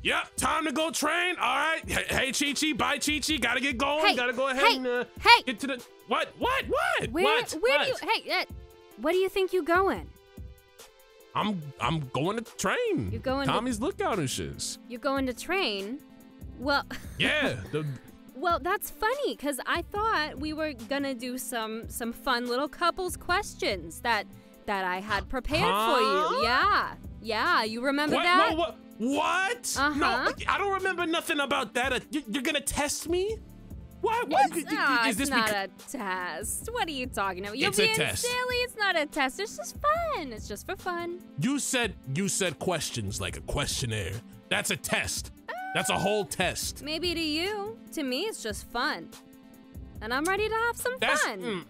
Yeah, time to go train. All right. Hey, Chi-Chi. Bye, Chi-Chi. Gotta get going. Hey, Gotta go ahead and get to the... What? Where do you... Hey, where do you think you going? I'm going to train. You're going Tommy's lookout and shiz. You're going to train? Well... Yeah. Well, that's funny, because I thought we were gonna do some fun little couples questions that I had prepared for you. Yeah, you remember that? What? No, I don't remember nothing about that. You're gonna test me? What? Is this not a test. What are you talking about? You're being silly. It's not a test. It's just fun. It's just for fun. You said questions like a questionnaire. That's a test. That's a whole test. Maybe to you. To me, it's just fun. And I'm ready to have some fun.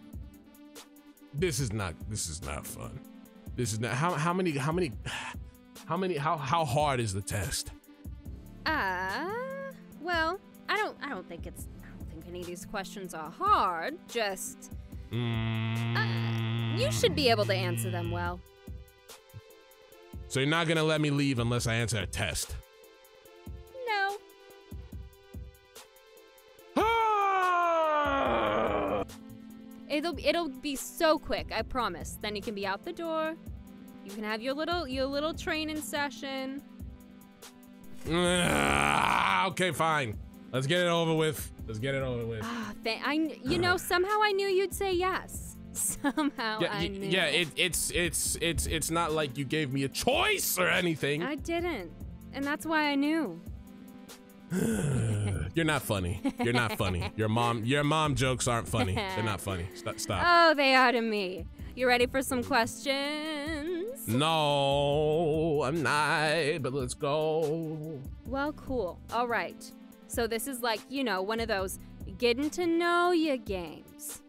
This is not fun. This is not. How hard is the test? Well, I don't think any of these questions are hard. Just you should be able to answer them well. So you're not gonna let me leave unless I answer a test? No. It'll be so quick, I promise. Then you can be out the door. You can have your little training session. Okay, fine. Let's get it over with. Somehow I knew you'd say yes. Somehow I knew. Yeah, it's not like you gave me a choice or anything. I didn't, and that's why I knew. You're not funny. You're not funny. Your mom jokes aren't funny. They're not funny. Stop. Oh, they are to me. You ready for some questions? No, I'm not, but let's go. Well, cool. All right. So this is like, one of those getting to know you games.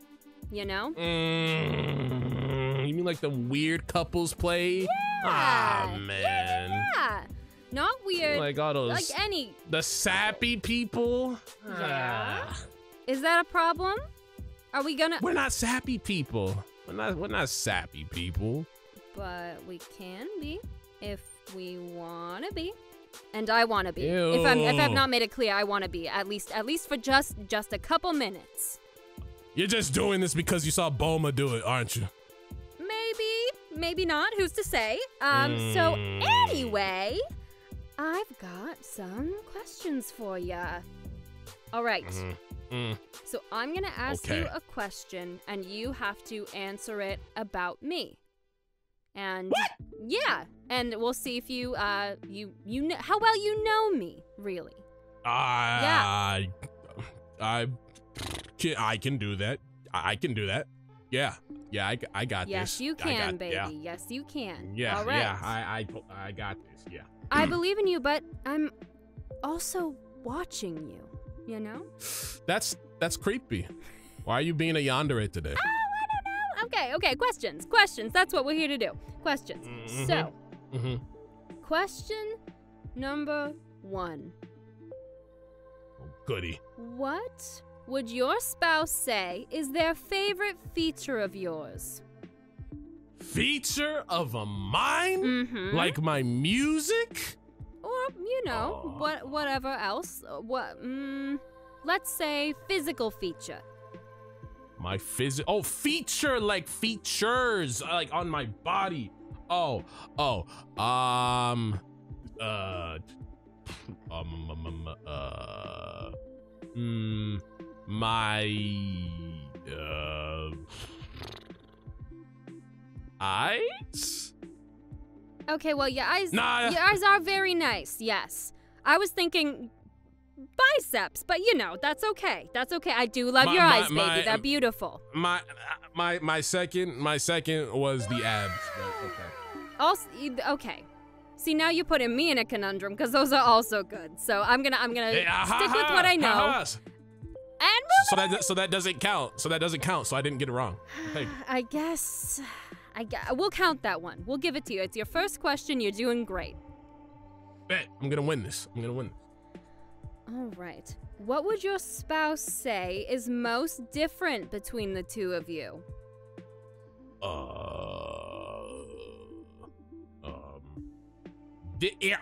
You know? You mean like the weird couples play? Yeah. Ah, man. Yeah. Not weird. Like all those. Like any. The sappy people. Yeah. Is that a problem? Are we gonna? We're not sappy people. We're not sappy people. But we can be if we wanna be. And I wanna be. Ew. If I've not made it clear, I wanna be at least for just a couple minutes. You're just doing this because you saw Bulma do it, aren't you? Maybe not. Who's to say? So anyway, I've got some questions for ya. All right. So I'm gonna ask you a question, and you have to answer it about me. And what? Yeah, and we'll see if you know how well you know me, really. I can do that. I can do that. Yeah, I got this. Yes, you can, baby. Yeah. Yes, you can. Yeah, all right. Yeah, I got this. Yeah. I believe in you, but I'm also watching you. You know? That's creepy. Why are you being a yandere today? Oh, I don't know. Okay. Questions. That's what we're here to do. Questions. So, question number 1. Oh, goody. What would your spouse say is their favorite feature of yours? Feature of a mine? Like my music? Or, whatever else. Let's say physical feature. My feature, like features, like on my body. My eyes? Okay, well, your eyes are very nice, yes. I was thinking biceps, but that's okay. That's okay. I do love your eyes, baby. They're beautiful. My second was the abs, but okay. Also, okay. See, now you're putting me in a conundrum because those are also good. So I'm gonna stick with what I know. And so that doesn't count. So I didn't get it wrong. Hey. I guess we'll count that one. We'll give it to you. It's your first question. You're doing great. Bet. I'm gonna win this. All right. What would your spouse say is most different between the two of you?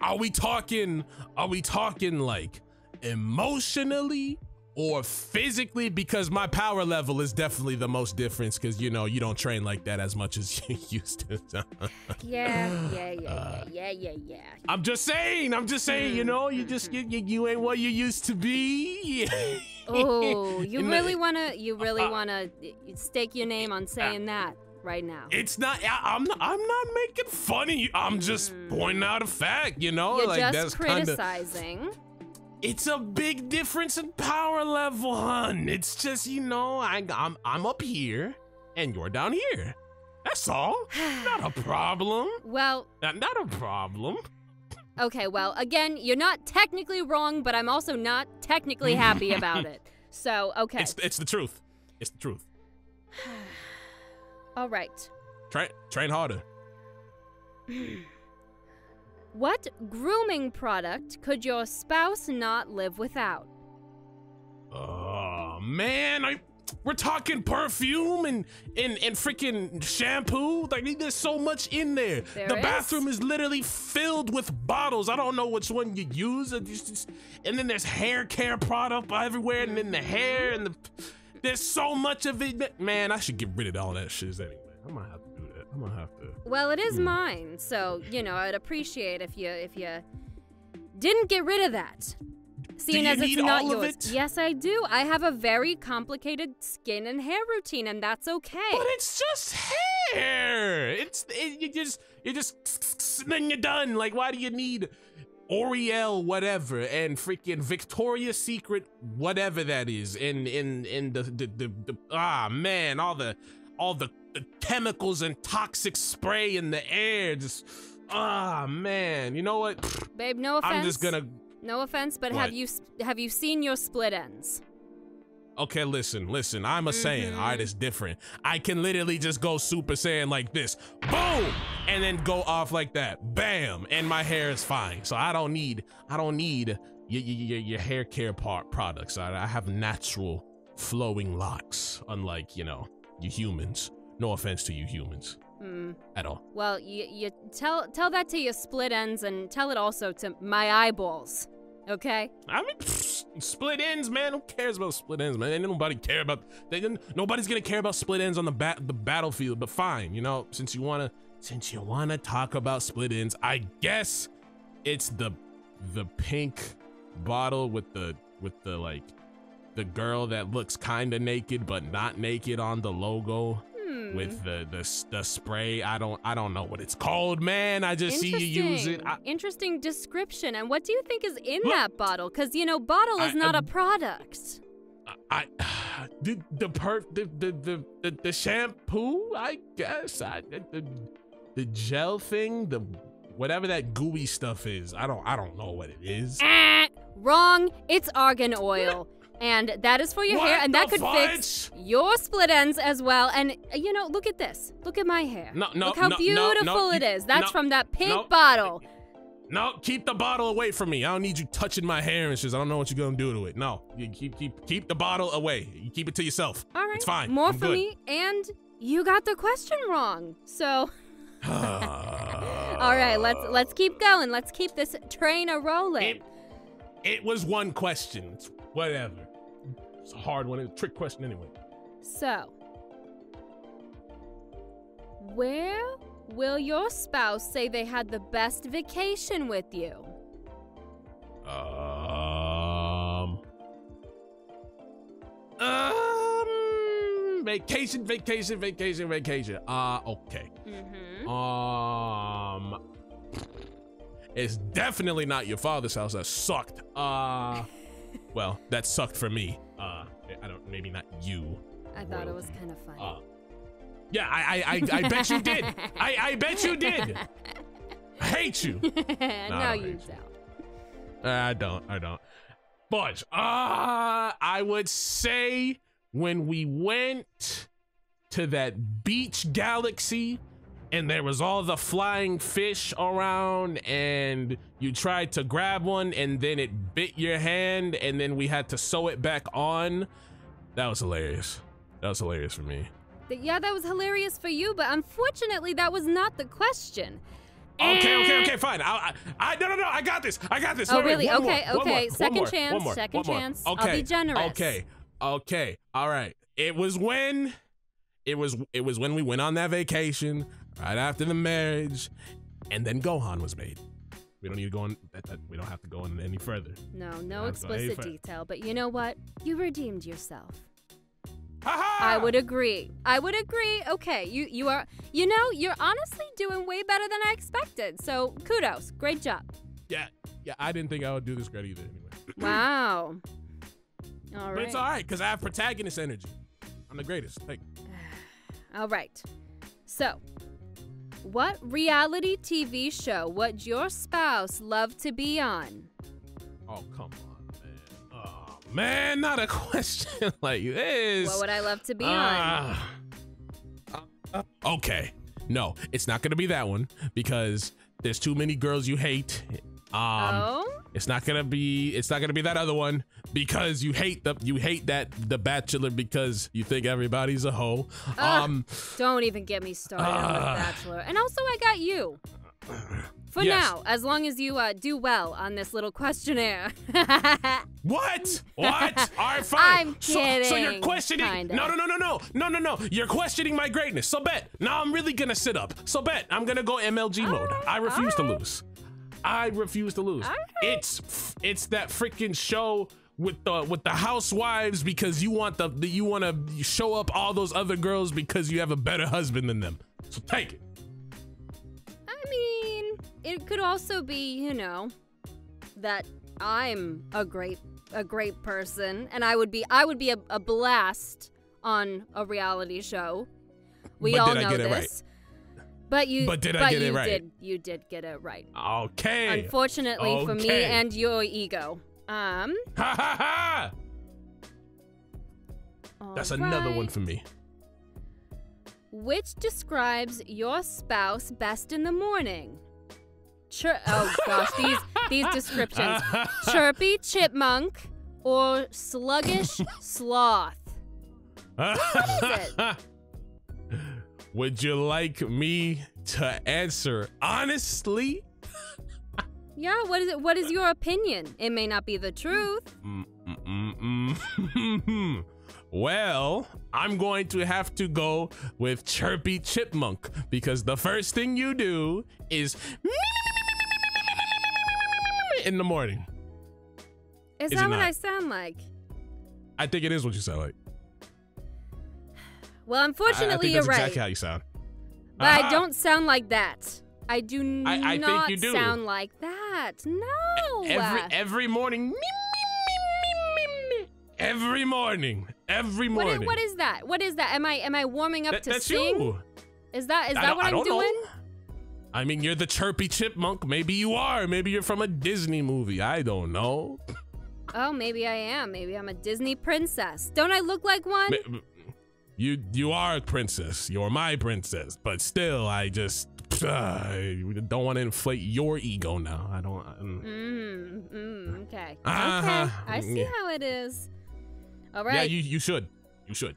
Are we talking like emotionally or physically? Because my power level is definitely the most difference, because you know you don't train like that as much as you used to. Yeah. I'm just saying, you know, you ain't what you used to be. Oh, you really wanna stake your name on saying that right now? It's not. I'm not making fun of you. I'm just pointing out a fact. You know, You're like just that's criticizing. It's a big difference in power level, hun. It's just, you know, I'm up here and you're down here. That's all. Not a problem. Well, not a problem. Okay, well, again, you're not technically wrong, but I'm also not technically happy about it. So, okay. It's the truth. It's the truth. All right. Train harder. What grooming product could your spouse not live without? Oh man, we're talking perfume and freaking shampoo. Like there's so much in there. The bathroom is literally filled with bottles. I don't know which one you use. And then there's hair care product everywhere, and then the hair and there's so much of it. Man, I should get rid of all that shit anyway. I might have to do that. I'm gonna have to. Well, it is mine, so you know I'd appreciate if you didn't get rid of that. Seeing as it's not yours. Yes, I do. I have a very complicated skin and hair routine, and that's okay. But it's just hair. You just then you're done. Like, why do you need L'Oreal whatever and freaking Victoria's Secret whatever that is and the man, all the chemicals and toxic spray in the air, just man, you know what, babe, no offense, I'm just gonna no offense, but what? have you seen your split ends? Okay, listen, I'm a Saiyan, all right, it's different. I can literally just go Super Saiyan like this, boom, and then go off like that, bam, and my hair is fine. So I don't need your hair care products. I have natural flowing locks, unlike, you know, you humans. No offense to you humans. At all. Well, you tell that to your split ends, and tell it also to my eyeballs, okay? I mean, split ends, man. Who cares about split ends, man? Ain't nobody care about. Nobody's gonna care about split ends on the battlefield. But fine, you know, since you wanna talk about split ends, I guess it's the pink bottle with the like the girl that looks kind of naked but not naked on the logo. With the spray, I don't know what it's called, man. I just see you use it. Interesting description. And what do you think is in that bottle? Because you know, bottle is not a product. The shampoo, I guess. The gel thing, the whatever that gooey stuff is. I don't know what it is. Wrong. It's argan oil. And that is for your hair, and that could fix your split ends as well. And, you know, look at this. Look at my hair. Look how beautiful it is. That's from that pink bottle. No, keep the bottle away from me. I don't need you touching my hair and shit. I don't know what you're going to do to it. No, you keep the bottle away. You keep it to yourself. All right. It's fine. More for me, and you got the question wrong. So, all right, let's keep going. Let's keep this train a-rolling. It was one question. It's whatever. It's a hard one. It's a trick question anyway. So, where will your spouse say they had the best vacation with you? Vacation. Okay. It's definitely not your father's house. That sucked. Well, that sucked for me. Maybe not you. I thought it was kind of funny. Yeah, I bet you did. I bet you did. I hate you. No, you don't. I don't. But I would say when we went to that beach galaxy and there was all the flying fish around and you tried to grab one and then it bit your hand and then we had to sew it back on. That was hilarious. That was hilarious for me. Yeah, that was hilarious for you, but unfortunately that was not the question. Okay, fine. No, I got this. Oh, Wait, really? one Okay, more, okay. Second chance. I'll be generous. Okay. All right. It was when we went on that vacation right after the marriage, and then Gohan was made. We don't need to go on. We don't have to go in any further. No explicit detail. But you know what? You redeemed yourself. Ha-ha! I would agree. Okay, you're honestly doing way better than I expected. So kudos, great job. Yeah. I didn't think I would do this great either. Anyway. Wow. All right. But it's all right because I have protagonist energy. I'm the greatest. Thank you. All right. So, what reality TV show would your spouse love to be on? Oh, come on, man. Oh, man, not a question like this. What would I love to be on? Okay. No, it's not going to be that one because there's too many girls you hate. It's not gonna be that other one because you hate the Bachelor because you think everybody's a hoe. Don't even get me started on the Bachelor. And also, I got you. For now, as long as you do well on this little questionnaire. What? All right, fine. I'm kidding. So you're questioning? Kinda. No. You're questioning my greatness. So bet. Now I'm really gonna sit up. So bet. I'm gonna go MLG mode. I refuse to lose. I refuse to lose. Right. It's that freaking show with the housewives because you want you want to show up all those other girls because you have a better husband than them. So take it. I mean, it could also be, that I'm a great person and I would be a blast on a reality show. We all know this. Right? But you did get it right. Okay. Unfortunately for me and your ego. That's another one for me. Which describes your spouse best in the morning? Oh gosh, these descriptions. Chirpy chipmunk or sluggish sloth? What is it? Would you like me to answer honestly? Yeah, what is your opinion? It may not be the truth. Well, I'm going to have to go with Chirpy Chipmunk because the first thing you do is in the morning. Is that what I sound like? I think it is what you sound like. Well, unfortunately, you're right. That's exactly how you sound. But I don't sound like that. I do I not think you do. sound like that. No. Every morning. Every morning. What is that? What is that? Am I warming up to that's sing? You. Is that what I'm doing? Know. I mean, you're the Chirpy Chipmunk. Maybe you are. Maybe you're from a Disney movie. I don't know. Oh, maybe I am. Maybe I'm a Disney princess. Don't I look like one? You are a princess. You're my princess. But still, I just don't want to inflate your ego now. I don't. Okay. Okay. I see how it is. All right. Yeah, you should. You should.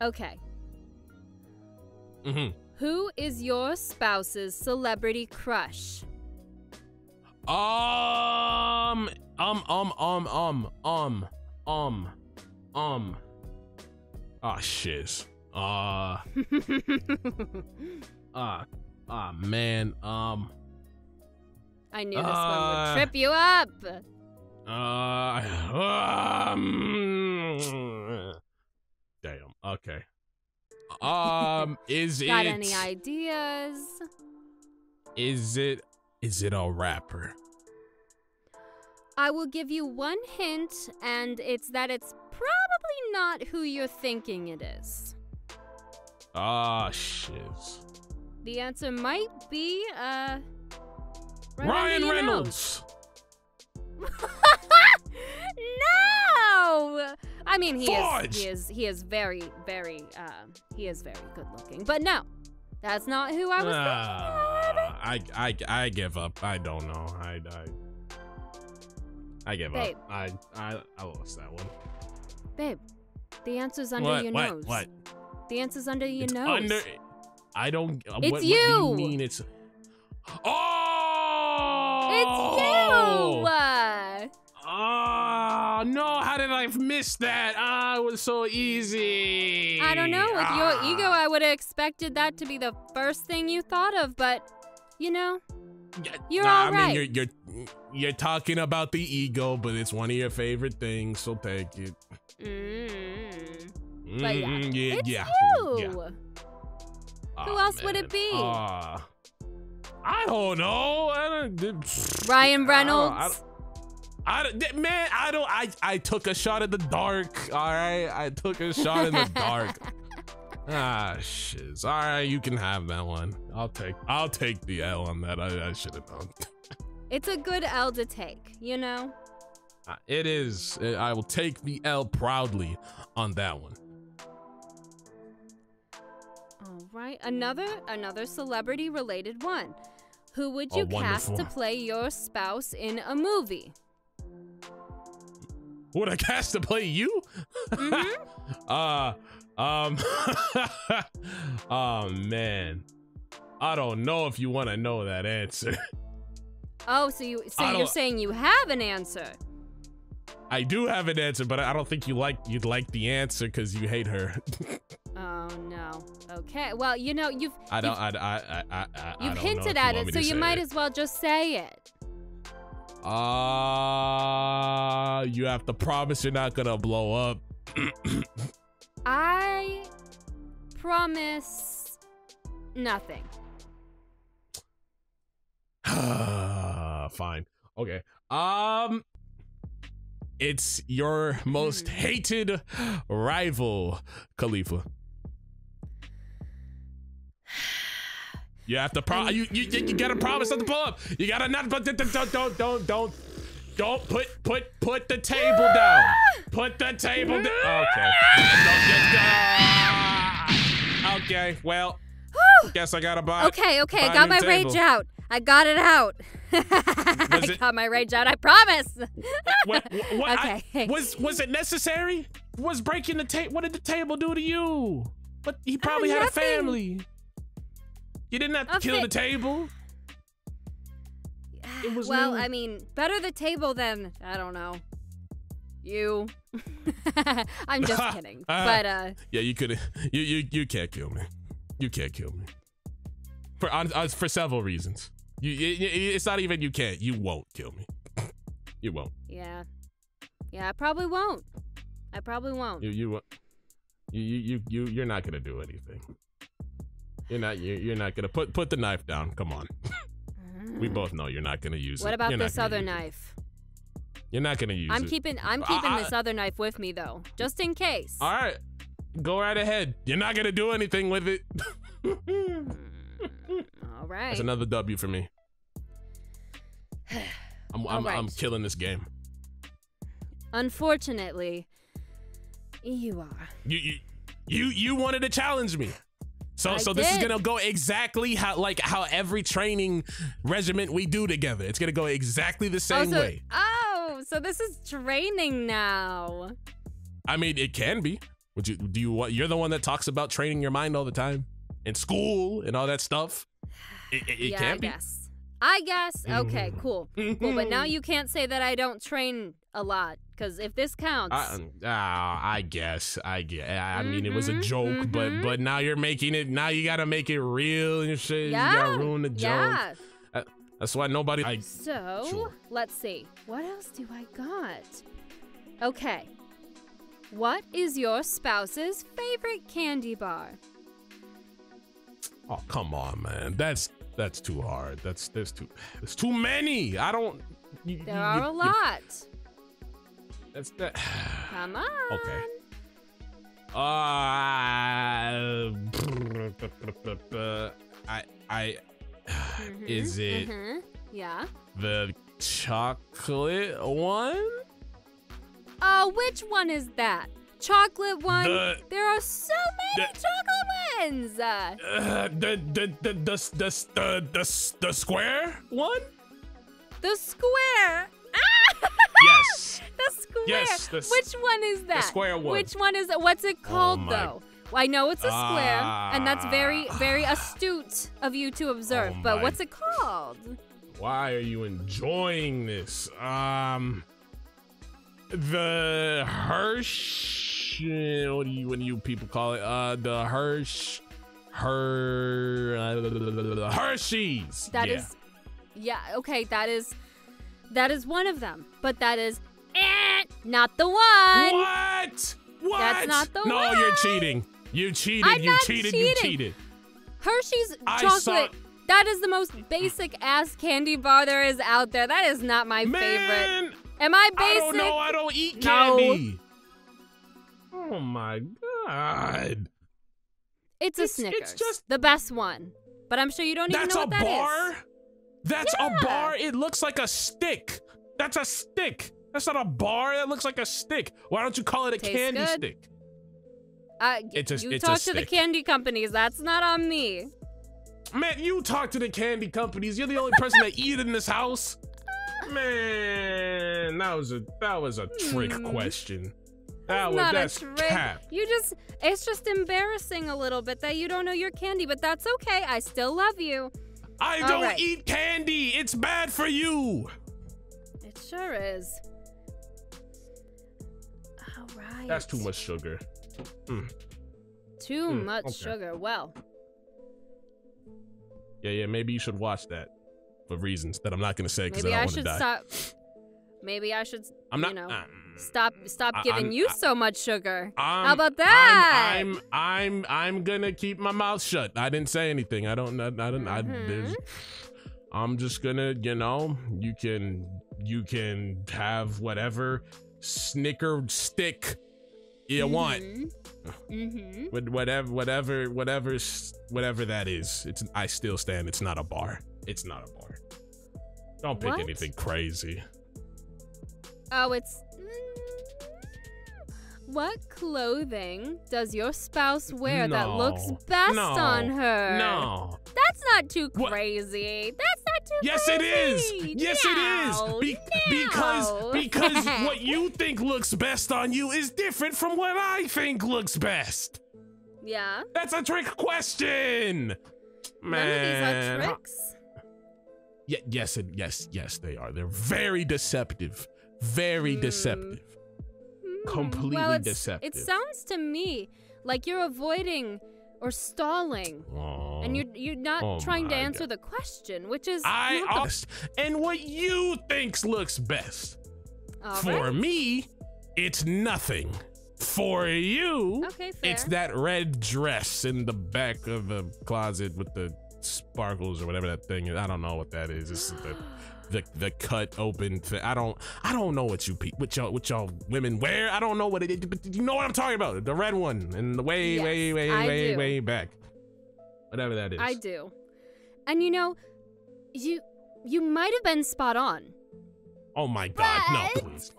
Okay. Who is your spouse's celebrity crush? Oh shiz. Man. I knew this one would trip you up. Damn. Okay. Is Got it? any ideas? Is it a rapper? I will give you one hint, and it's that it's probably not who you're thinking it is. Ah, shiz. The answer might be, Ryan Reynolds. No! I mean, he is very, very, he is very good looking. But no, that's not who I was thinking of. I give up. I don't know. I give Babe. up. I lost that one. Babe, the answer's under your nose. What? The answer's under your nose. I don't. It's what you. do you mean it's? Oh! It's you. Oh no! How did I miss that? It was so easy. I don't know. With your ego, I would have expected that to be the first thing you thought of, but you know, you're all right. I mean, you're talking about the ego, but it's one of your favorite things, so take it. But yeah, it's you. Yeah. Who else would it be? I don't know. Ryan Reynolds. I took a shot in the dark. All right, I took a shot in the dark. Shiz. All right, you can have that one. I'll take the L on that. I should have known. It's a good L to take, you know. It is. I will take the L proudly on that one. All right, another celebrity-related one. Who would you cast to play your spouse in a movie? Who would I cast to play you? Oh man, I don't know if you want to know that answer. Oh, so you're saying you have an answer? I do have an answer, but I don't think you'd like the answer because you hate her. Oh no. Okay. Well, you know you've hinted at it, so you might as well just say it. You have to promise you're not gonna blow up. I promise nothing. Fine. Okay. It's your most hated rival, Khalifa. You have to you gotta promise not to pull up. You gotta not don't put the table down. Put the table down. Okay. Okay. Well, guess I gotta buy. Okay. I got my rage out. I got it out. I got my rage out. I promise. What, okay. Was it necessary? Was breaking the table? What did the table do to you? But he probably had a family. You didn't have to kill the table. It was I mean, better the table than, I don't know, you. I'm just kidding. But yeah, you could. You can't kill me. You can't kill me. For several reasons. It's not even you can't. You won't kill me. You won't. Yeah. I probably won't. I probably won't. You're not gonna do anything. You're not gonna put the knife down. Come on. We both know you're not gonna use it. What about this other knife? You're not gonna use it. I'm keeping this other knife with me though, just in case. All right, go right ahead. You're not gonna do anything with it. All right. That's another W for me. I'm killing this game. Unfortunately, you are. You wanted to challenge me. So this is gonna go exactly how every training regiment we do together. It's gonna go exactly the same way. Oh, so this is training now. I mean, it can be. You're the one that talks about training your mind all the time in school and all that stuff. It can be. I guess. Okay, cool. Cool, but now you can't say that I don't train a lot, because if this counts. I guess. I mean, it was a joke, but now you're making it. Now you gotta make it real and shit. Yeah. You gotta ruin the joke. Yeah. That's why nobody. Let's see. What else do I got? Okay. What is your spouse's favorite candy bar? Oh, come on, man. That's too hard. There's too many. I don't. There are a lot. That's that. Come on. Okay. Is it? Yeah. The chocolate one? Oh, which one is that? Chocolate one? There are so many chocolate ones. The square one? The square. Yes. The square. Yes. Which one is that? The square one. Which one is it? What's it called though? I know it's a square, and that's very, very astute of you to observe. But what's it called? Why are you enjoying this? The Hirsch. What do you people call it? The Hershey's. That is. Yeah. Okay. That is one of them. But that is not the one. What? What? That's not the one. No, you're cheating. You cheated. I'm you not cheated. cheating. You cheated. Hershey's chocolate. That is the most basic ass candy bar there is out there. That is not my favorite. Am I basic? I don't know. I don't eat candy. Oh my god. It's a Snickers. It's just the best one. But I'm sure you don't even know what that is. That's a bar? That's a bar? It looks like a stick. That's a stick. That's not a bar. That looks like a stick. Why don't you call it a candy stick? You talk to the candy companies. That's not on me. Man, you talk to the candy companies. You're the only person that eat in this house. Man, that was a trick question. That's cap. It's just embarrassing a little bit that you don't know your candy, but that's okay. I still love you. I don't eat candy. It's bad for you. It sure is. All right. That's too much sugar. Too much sugar. Well. Yeah, maybe you should watch that for reasons that I'm not gonna say because I don't want to die. Maybe I should stop I'm giving you so much sugar. How about that? I'm gonna keep my mouth shut. I didn't say anything. I'm just gonna, you can have whatever Snicker stick you want. With whatever that is. I still stand. It's not a bar. It's not a bar. Don't pick anything crazy. Oh, it's... What clothing does your spouse wear that looks best on her? No. That's not too crazy. That's not too Yes, crazy. it is. Yes, it is. Because what you think looks best on you is different from what I think looks best. Yeah. That's a trick question. Man. None of these are tricks. Yes, they are. They're very deceptive. Very deceptive. Completely deceptive. It sounds to me like you're avoiding or stalling, and you're not trying to answer the question, which is and what you think looks best. For me, it's nothing. For you, it's that red dress in the back of the closet with the sparkles or whatever that thing is. I don't know what that is. This is the cut open thing. I don't know what y'all women wear. I don't know what it is, but you know what I'm talking about. The red one and the way back. Whatever that is. I do. And you might have been spot on. Oh my god, no, please.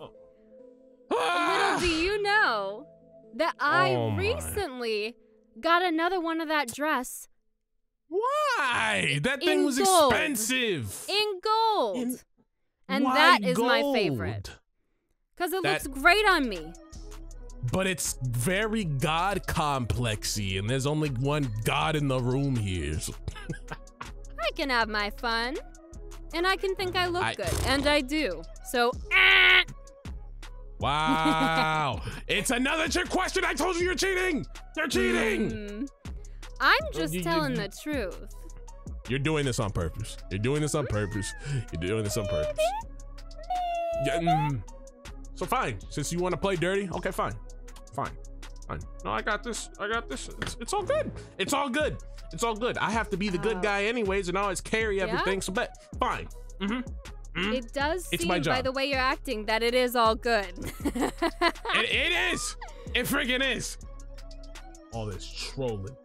Little do you know that I recently got another one of that dress. Why? That thing was expensive. In gold. And that is my favorite. Because it looks great on me. But it's very God complexy, and there's only one God in the room here. So I can have my fun. And I can think I look good. And I do. So, Wow. It's another trick question. I told you you're cheating. You're cheating. I'm just telling the truth. You're doing this on purpose. You're doing this on purpose. You're doing this on purpose. Yeah, so fine. Since you want to play dirty, okay, fine. Fine. No, I got this. It's all good. It's all good. It's all good. I have to be the good guy anyways and always carry everything, so fine. It does seem, by the way you're acting, that it is all good. It is. It freaking is. All this trolling.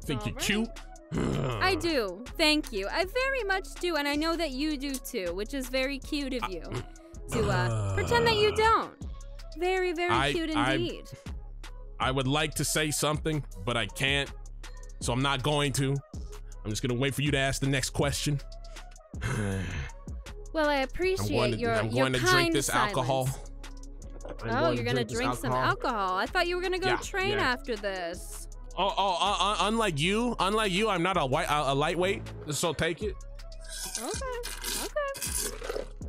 Think you're cute? I do. Thank you. I very much do, and I know that you do too, which is very cute of you to pretend that you don't. Very, very cute indeed. I would like to say something, but I can't, so I'm not going to. I'm just gonna wait for you to ask the next question. Well, I appreciate your I'm going to drink this silence. alcohol. Oh, you're gonna drink some alcohol. I thought you were gonna go train after this. Unlike you, I'm not a lightweight, so take it. Okay.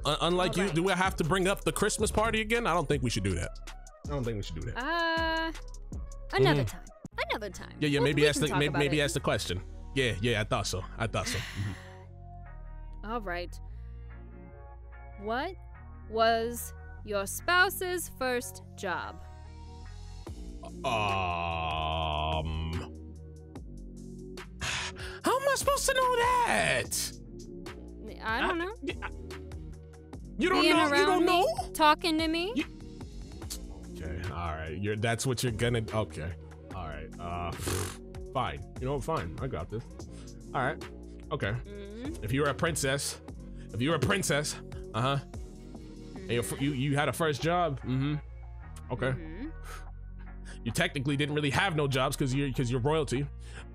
Unlike you, do we have to bring up the Christmas party again? I don't think we should do that. Another time. Another time. Yeah. Maybe ask the question. Yeah. I thought so. All right. What was your spouse's first job? How am I supposed to know that? I don't know. You don't know? You don't know? Talking to me? Okay, all right. That's what you're gonna. Okay, all right. Fine. You know what? Fine. I got this. All right. Okay. If you were a princess, and you had a first job. Okay. You technically didn't really have no jobs because you're royalty,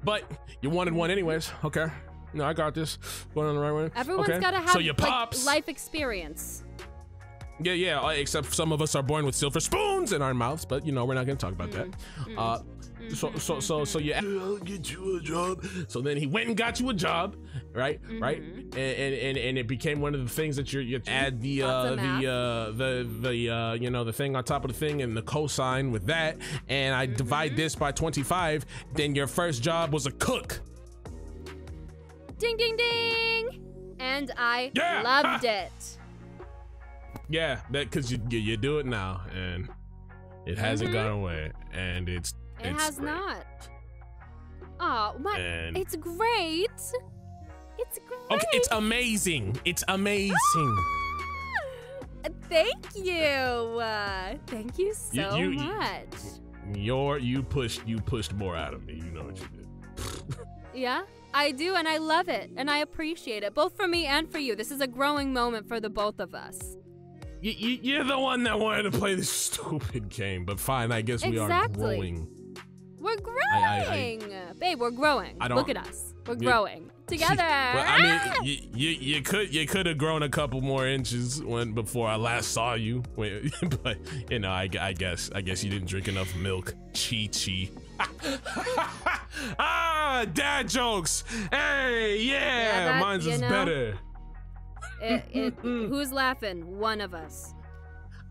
but you wanted one anyways. Okay. No, I got this. Going on the right way. Everyone's okay. gotta have so your pops, life experience. Yeah. Except some of us are born with silver spoons in our mouths, but you know we're not gonna talk about that. So yeah, I'll get you a job. So then he went and got you a job, right? Right? And it became one of the things that you add the thing on top of the thing and the cosine with that, and I divide this by 25. Then your first job was a cook. Ding ding ding! And I loved it. Yeah, that because you do it now, and it hasn't gone away, and it has great. Not. Oh, it's great. It's great. Okay, it's amazing. It's amazing. Thank you. Thank you so much. You pushed more out of me. You know what you did. Yeah, I do, and I love it, and I appreciate it, both for me and for you. This is a growing moment for the both of us. You're the one that wanted to play this stupid game, but fine, I guess we are growing. We're growing. Babe, we're growing. Look at us. We're growing together. Well, I mean, you could have grown a couple more inches before I last saw you. But you know, I guess you didn't drink enough milk. Chi. Dad jokes. Hey, yeah mine's is better. Who's laughing? One of us.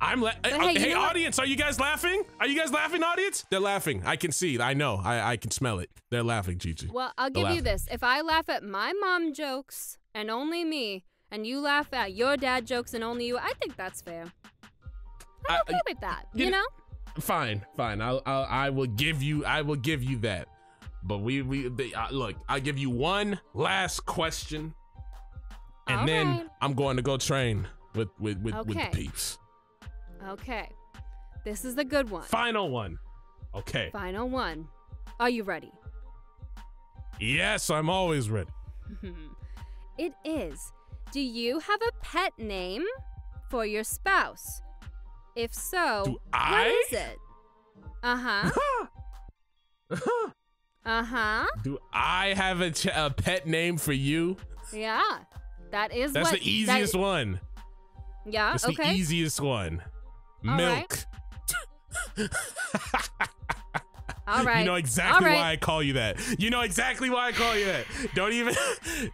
Hey, audience, are you guys laughing? Are you guys laughing, audience? They're laughing. I can see. I know. I can smell it. They're laughing, Chi. Well, I'll give you this. If I laugh at my mom jokes and only me, and you laugh at your dad jokes and only you, I think that's fair. I'm okay with that. You know? Fine. I will give you that. But look, I'll give you one last question. And then I'm going to go train with the peeps. Okay. This is the good one. Final one. Okay. Final one. Are you ready? Yes, I'm always ready. It is. Do you have a pet name for your spouse? If so, what is it? Do I have a pet name for you? Yeah. That's the easiest one. Yeah, That's the easiest one. Milk. All right. You know exactly why I call you that.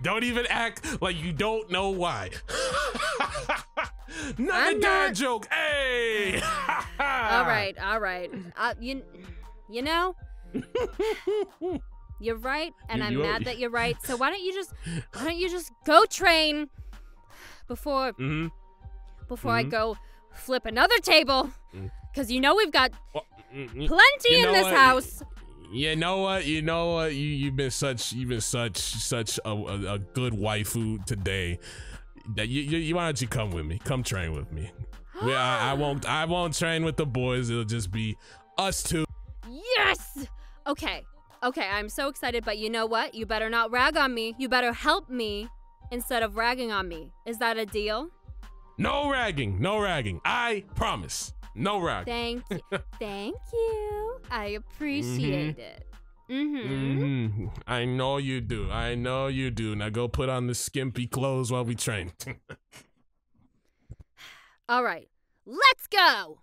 Don't even act like you don't know why. Not a dad joke. Hey. All right. You know, you're right, and I'm mad that you're right. So why don't you just go train before I go flip another table, because you know we've got plenty in this house. You know what? You've been such a good waifu today. That you why don't you come with me? Come train with me. I won't train with the boys. It'll just be us two. Yes. Okay. I'm so excited, but you know what? You better not rag on me. You better help me instead of ragging on me. Is that a deal? No ragging. I promise. No ragging. Thank you. I appreciate it. I know you do. Now go put on the skimpy clothes while we train. All right. Let's go.